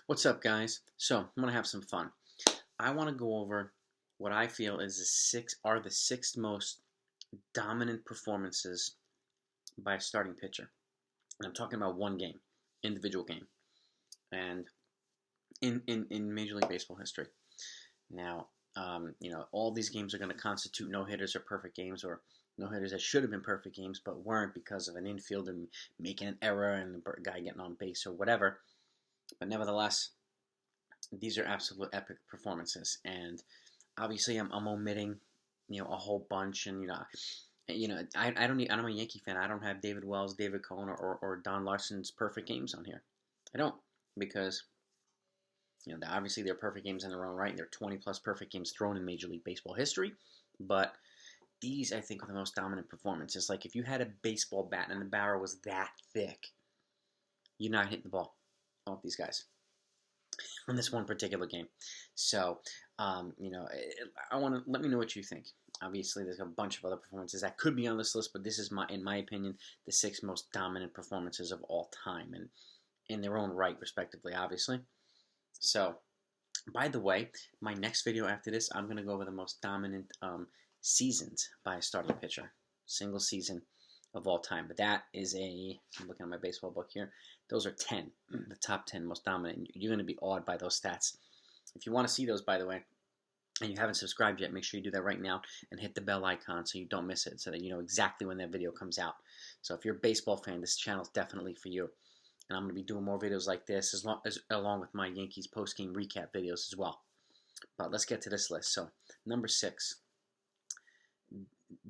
What's up, guys? So I'm gonna have some fun. I want to go over what I feel is the six most dominant performances by a starting pitcher. And I'm talking about one game, individual game, and in Major League Baseball history. Now, all these games are going to constitute no hitters or perfect games, or no hitters that should have been perfect games but weren't because of an infielder making an error and the guy getting on base or whatever. But nevertheless, these are absolute epic performances, and obviously I'm omitting a whole bunch, and I'm a Yankee fan. I don't have David Wells, David Cohn, or Don Larson's perfect games on here. I don't, because obviously they're perfect games in their own right. They're 20 plus perfect games thrown in Major League Baseball history, but these I think are the most dominant performances. Like if you had a baseball bat and the barrel was that thick, you're not hitting the ball off these guys on this one particular game. So, I want to let me know what you think. Obviously, there's a bunch of other performances that could be on this list, but this is in my opinion, the six most dominant performances of all time, and in their own right, respectively. Obviously. So, by the way, my next video after this, I'm going to go over the most dominant seasons by a starting pitcher, single season of all time. But that is I'm looking at my baseball book here. Those are 10, the top 10 most dominant. You're going to be awed by those stats. If you want to see those, by the way, and you haven't subscribed yet, make sure you do that right now and hit the bell icon so you don't miss it, so that you know exactly when that video comes out. So if you're a baseball fan, this channel is definitely for you. And I'm going to be doing more videos like this along with my Yankees post-game recap videos as well. But let's get to this list. So number 6.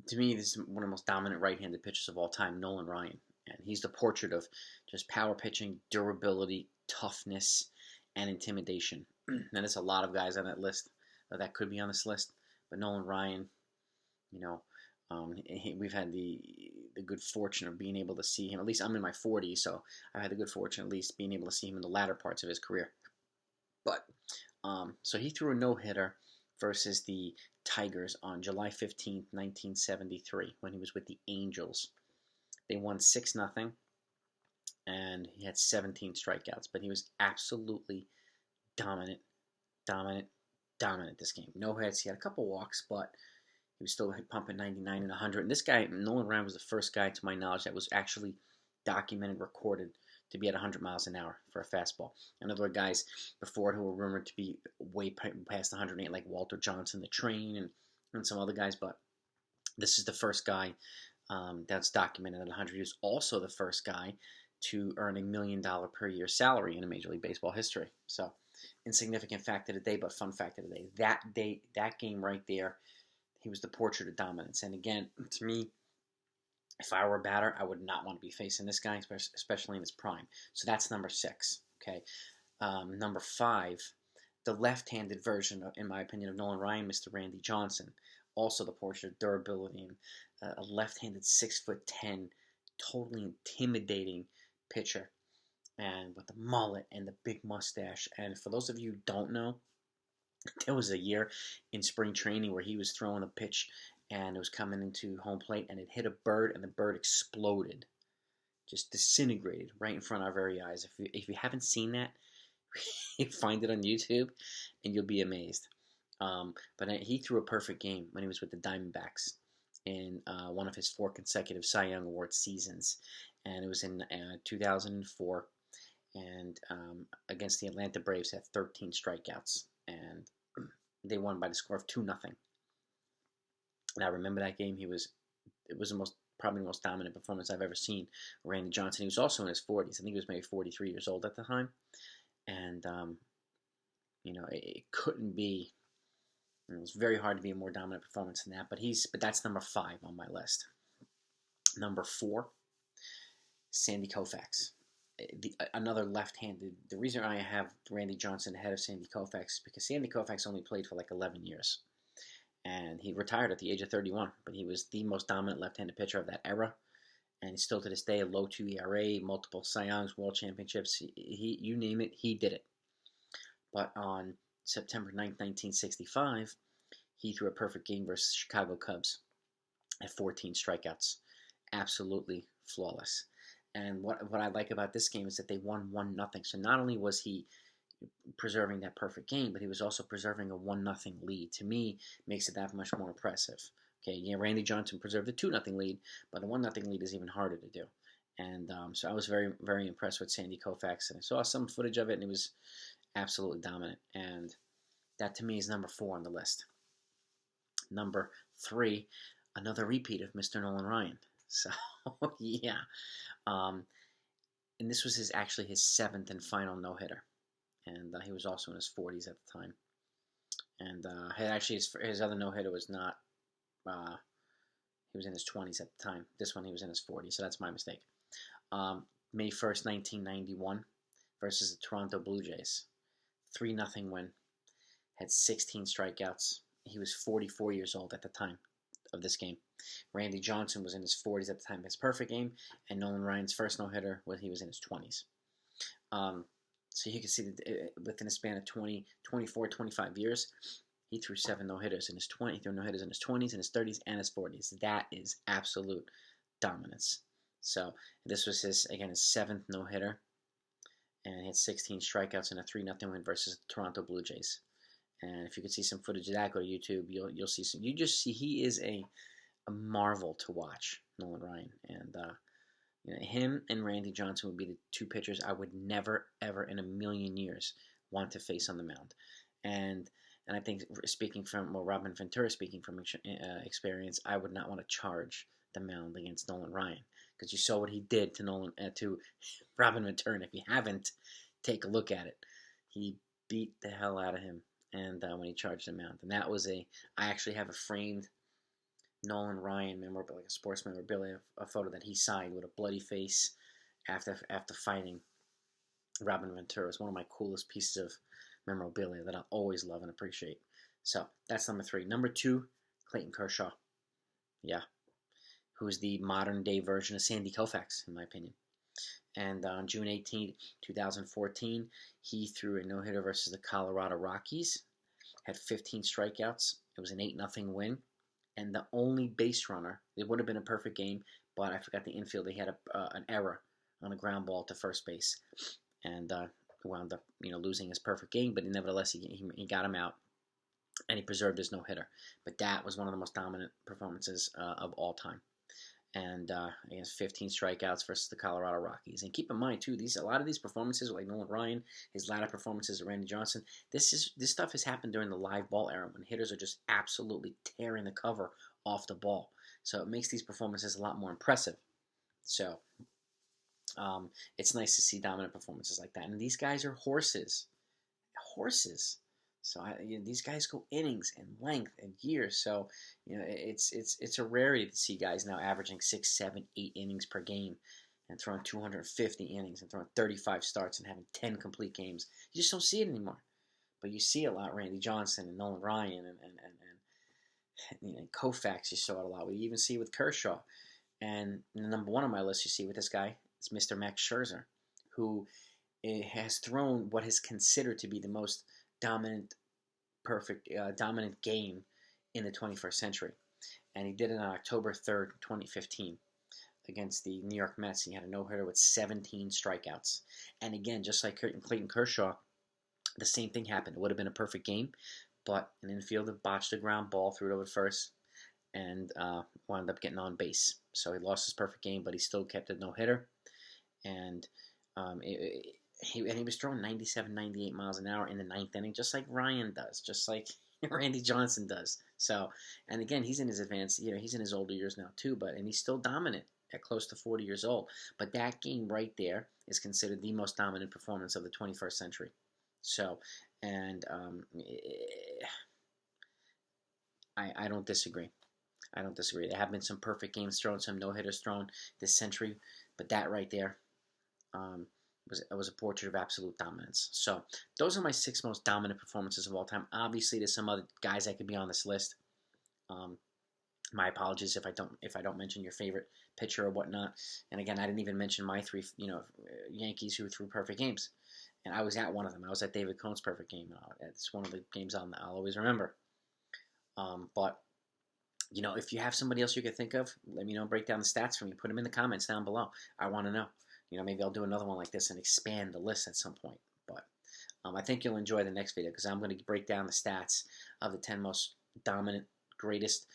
To me, this is one of the most dominant right-handed pitchers of all time, Nolan Ryan. And he's the portrait of just power pitching, durability, toughness, and intimidation. Now, there's a lot of guys on that list that could be on this list, but Nolan Ryan, we've had the good fortune of being able to see him. At least I'm in my 40s, so I've had the good fortune at least being able to see him in the latter parts of his career. But so he threw a no-hitter versus the Tigers on July 15th, 1973, when he was with the Angels. They won 6-0, and he had 17 strikeouts, but he was absolutely dominant this game. No hits. He had a couple walks, but he was still pumping 99 and 100. And this guy, Nolan Ryan, was the first guy, to my knowledge, that was actually documented, recorded to be at 100 miles an hour for a fastball. And other guys before it who were rumored to be way past 108, like Walter Johnson, the Train, and some other guys. But this is the first guy that's documented at 100. He was also the first guy to earn $1 million per year salary in Major League Baseball history. So, insignificant fact of the day, but fun fact of the day. That game right there, he was the portrait of dominance. And again, to me, if I were a batter, I would not want to be facing this guy, especially in his prime. So that's number 6. Okay, number 5, the left-handed version, in my opinion, of Nolan Ryan, Mr. Randy Johnson. Also the portrait of durability, and a left-handed 6'10", totally intimidating pitcher, and with the mullet and the big mustache. And for those of you who don't know, there was a year in spring training where he was throwing a pitch and it was coming into home plate and it hit a bird and the bird exploded, just disintegrated right in front of our very eyes. If you haven't seen that, find it on YouTube and you'll be amazed. But he threw a perfect game when he was with the Diamondbacks in one of his 4 consecutive Cy Young Award seasons, and it was in 2004, and against the Atlanta Braves, had 13 strikeouts, and they won by the score of 2-0. And I remember that game. It was probably the most dominant performance I've ever seen. Randy Johnson. He was also in his 40s. I think he was maybe 43 years old at the time, and it couldn't be. It was very hard to be a more dominant performance than that. But that's number 5 on my list. Number 4, Sandy Koufax. Another left-handed. The reason I have Randy Johnson ahead of Sandy Koufax is because Sandy Koufax only played for like 11 years. And he retired at the age of 31. But he was the most dominant left-handed pitcher of that era. And still to this day, a low 2 ERA, multiple Cy Youngs, World Championships. You name it, he did it. But on September 9th, 1965, he threw a perfect game versus the Chicago Cubs at 14 strikeouts. Absolutely flawless. And what I like about this game is that they won 1-0. So not only was he preserving that perfect game, but he was also preserving a 1-0 lead. To me, makes it that much more impressive. Okay, yeah, Randy Johnson preserved a 2-0 lead, but a 1-0 lead is even harder to do. And so I was very, very impressed with Sandy Koufax, and I saw some footage of it, and he was absolutely dominant. And that to me is number 4 on the list. Number 3, another repeat of Mr. Nolan Ryan. So yeah, and this was actually his 7th and final no-hitter, and he was also in his 40s at the time. And actually his other no-hitter was not. He was in his 20s at the time. This one he was in his 40s, so that's my mistake. May 1st, 1991, versus the Toronto Blue Jays. 3-0 win. Had 16 strikeouts. He was 44 years old at the time of this game. Randy Johnson was in his 40s at the time of his perfect game, and Nolan Ryan's first no-hitter when he was in his 20s. So you can see that within a span of 24, 25 years, he threw 7 no-hitters in his 20s. He threw no-hitters in his 20s, in his 30s, and his 40s. That is absolute dominance. So this was his 7th no-hitter, and he had 16 strikeouts in a 3-0 win versus the Toronto Blue Jays. And if you could see some footage of that, go to YouTube. You'll see some. You just see he is a marvel to watch, Nolan Ryan, and him and Randy Johnson would be the 2 pitchers I would never, ever in a million years want to face on the mound. And I think, speaking from Robin Ventura, speaking from experience, I would not want to charge the mound against Nolan Ryan, because you saw what he did to Robin Ventura. And if you haven't, take a look at it. He beat the hell out of him, and when he charged the mound, and that was I actually have a framed Nolan Ryan memorabilia, like a sports memorabilia, a photo that he signed with a bloody face after fighting Robin Ventura. It's one of my coolest pieces of memorabilia that I'll always love and appreciate. So that's number 3. Number 2, Clayton Kershaw. Yeah, who's the modern day version of Sandy Koufax, in my opinion. And on June 18, 2014, he threw a no-hitter versus the Colorado Rockies. Had 15 strikeouts. It was an 8-0 win. And the only base runner, it would have been a perfect game, but I forgot the infield. He had an error on a ground ball to first base, and wound up losing his perfect game. But nevertheless, he got him out, and he preserved his no-hitter. But that was one of the most dominant performances of all time. And he has 15 strikeouts versus the Colorado Rockies. And keep in mind too, a lot of these performances, like Nolan Ryan, his latter performances of Randy Johnson, this stuff has happened during the live ball era when hitters are just absolutely tearing the cover off the ball. So it makes these performances a lot more impressive. So it's nice to see dominant performances like that. And these guys are horses. So these guys go innings and length and years. So it's a rarity to see guys now averaging 6, 7, 8 innings per game, and throwing 250 innings and throwing 35 starts and having 10 complete games. You just don't see it anymore. But you see a lot. Randy Johnson and Nolan Ryan and Koufax. You saw it a lot. We even see with Kershaw. And number 1 on my list, you see with this guy, it's Mr. Max Scherzer, who has thrown what is considered to be the most dominant game in the 21st century. And he did it on October 3rd, 2015 against the New York Mets. He had a no-hitter with 17 strikeouts. And again, just like Clayton Kershaw, the same thing happened. It would have been a perfect game, but an infielder botched a ground ball, threw it over first, and wound up getting on base. So he lost his perfect game, but he still kept a no-hitter. And he was throwing 97, 98 miles an hour in the 9th inning, just like Ryan does, just like Randy Johnson does. So, and again, he's in his he's in his older years now too, and he's still dominant at close to 40 years old. But that game right there is considered the most dominant performance of the 21st century. So, and I don't disagree. There have been some perfect games thrown, some no-hitters thrown this century, but that right there was a portrait of absolute dominance. So those are my 6 most dominant performances of all time. Obviously, there's some other guys that could be on this list. My apologies if I don't mention your favorite pitcher or whatnot. And again, I didn't even mention my 3 Yankees who threw perfect games, and I was at one of them. I was at David Cohn's perfect game. It's one of the games I'll always remember. But if you have somebody else you could think of, let me know. Break down the stats for me. Put them in the comments down below. I want to know. Maybe I'll do another one like this and expand the list at some point. But I think you'll enjoy the next video because I'm going to break down the stats of the 10 most dominant, greatest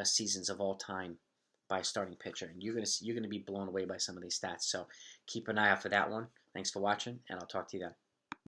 seasons of all time by a starting pitcher, and you're going to be blown away by some of these stats. So keep an eye out for that one. Thanks for watching, and I'll talk to you then.